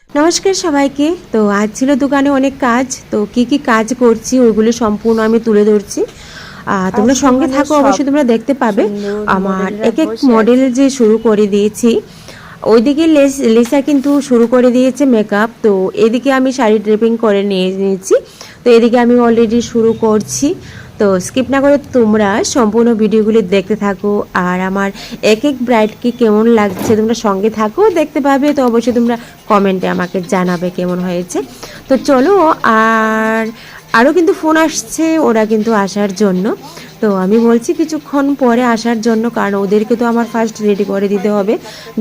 নমস্কার সবাইকে। তো আজ ছিল দোকানে অনেক কাজ, তো কি কি কাজ করছি ওইগুলো সম্পূর্ণ আমি তুলে ধরছি। তোমরা সঙ্গে থাকো, অবশ্যই তোমরা দেখতে পাবে। আমার এক এক মডেল যে শুরু করে দিয়েছি, ওইদিকে লিসা কিন্তু শুরু করে দিয়েছে মেকআপ, তো এদিকে আমি শাড়ি ড্রেপিং করে নিয়েছি। তো এদিকে আমি অলরেডি শুরু করছি। তো স্কিপ না করে তোমরা সম্পূর্ণ ভিডিওগুলি দেখতে থাকো, আর আমার এক এক ব্রাইডকে কেমন লাগছে তোমরা সঙ্গে থাকো, দেখতে পাবে। তো অবশ্যই তোমরা কমেন্টে আমাকে জানাবে কেমন হয়েছে। তো চলো, আরও কিন্তু ফোন আসছে, ওরা কিন্তু আসার জন্য। তো আমি বলছি কিছুক্ষণ পরে আসার জন্য, কারণ ওদেরকে তো আমার ফার্স্ট রেডি করে দিতে হবে,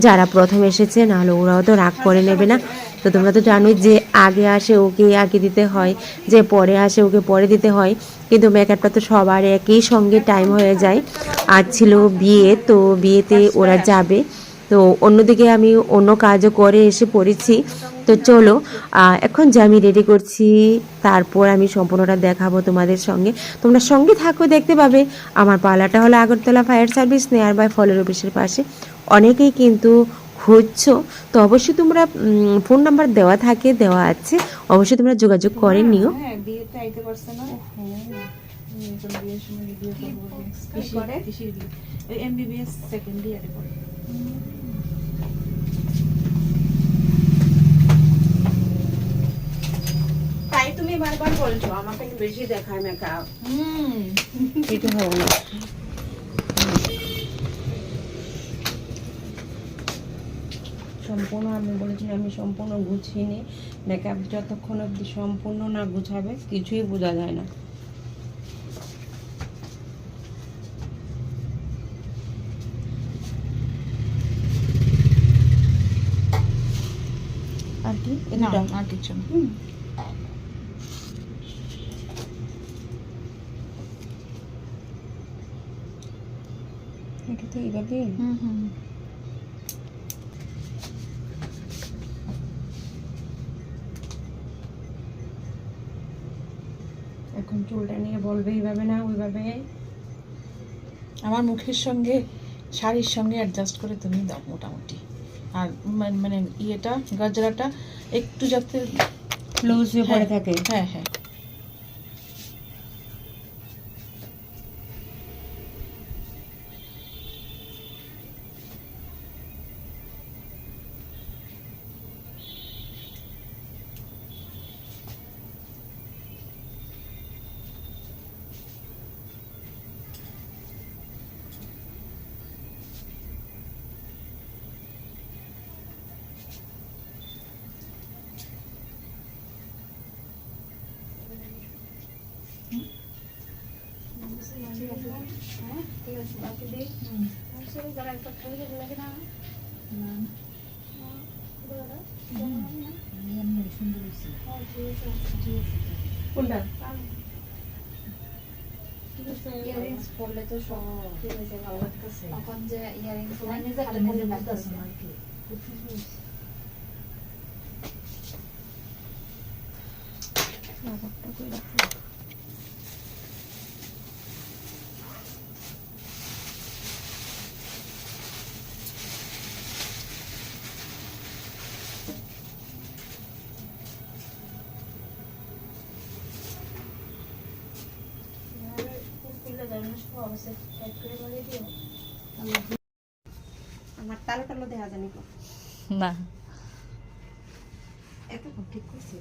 যারা প্রথম এসেছে, নাহলে ওরাও তো রাগ করে নেবে না। তো তোমরা তো জানোই যে আগে আসে ওকে আগে দিতে হয়, যে পরে আসে ওকে পরে দিতে হয়, কিন্তু মেকআপটা তো সবার একই সঙ্গে টাইম হয়ে যায়। আজ ছিল বিয়ে, তো বিয়েতে ওরা যাবে, তো অন্যদিকে আমি অন্য কাজও করে এসে পড়েছি। তো চলো, এখন যে আমি রেডি করছি, তারপর আমি সম্পূর্ণটা দেখাবো তোমাদের সঙ্গে। তোমরা সঙ্গে থাকো, দেখতে পাবে। আমার পার্লারটা হলো Agartala fire service nearby ফলের অফিসের পাশে। অনেকেই কিন্তু খুঁজছো, তো অবশ্যই তোমরা ফোন নাম্বার দেওয়া আছে, অবশ্যই তোমরা যোগাযোগ করে নিও। বিয়েতে আইতে পারছে না, এমবিবিএস সেকেন্ড ইয়ারে পড়ে। তাই তুমি বারবার বলছো আমাকে বেশি দেখায় মেকআপ। এটা হবে না। সম্পূর্ণ আমি বলেছি, আমি সম্পূর্ণ গুছিয়ে নিই। মেকআপ যতক্ষণ অবধি সম্পূর্ণ না গুছাবে কিছুই বোঝা যায় না। আর কি আর কিছু না। এটা তো এইভাবে। এখন চুলটা নিয়ে বলবে এইভাবে না ওইভাবে। আমার মুখের সঙ্গে শাড়ির সঙ্গে অ্যাডজাস্ট করে তুমি দাও মোটামুটি। আর মানে ইয়েটা গাজরাটা একটু যাতে ক্লোজ হয়ে পড়ে থাকে। হ্যাঁ হ্যাঁ। কোনটা? ইয়ারিংস পরলে তো সব ঠিক হয়েছে, ভালো লাগতেছে। তখন যে ইয়ারিংস লাগতেছে না কি আমার তালো টালো দেখা জানি না এত ঠিক করছে।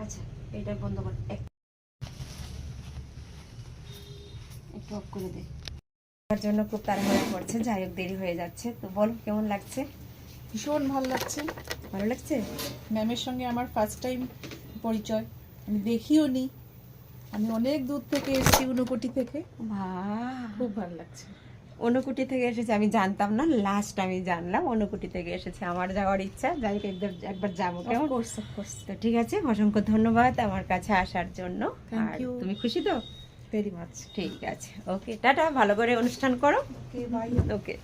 আচ্ছা, এটা বন্ধ কর, একটু অফ করে দে। তার জন্য খুব তাড়াহুড়ো করছে, যাই হোক দেরি হয়ে যাচ্ছে। তো বল কেমন লাগছে? ভীষণ ভালো লাগছে। ভালো লাগছে। ম্যামের সঙ্গে আমার ফার্স্ট টাইম পরিচয়, আমি দেখিও নি, আমি অনেক দূর থেকে এসেছি, ঊনকোটি থেকে। খুব ভালো লাগছে। ঊনকোটি থেকে এসেছে আমি জানতাম না, লাস্ট আমি জানলাম ঊনকোটি থেকে এসেছে। আমার যাওয়ার ইচ্ছা, যাই হোক একবার যাবো। কেমন? তো ঠিক আছে, অসংখ্য ধন্যবাদ আমার কাছে আসার জন্য। থ্যাংক আর ইউ। তুমি খুশি তো? Very much. ঠিক আছে, ওকে, টাটা। ভালো করে অনুষ্ঠান করো। Okay, bye. ওকে।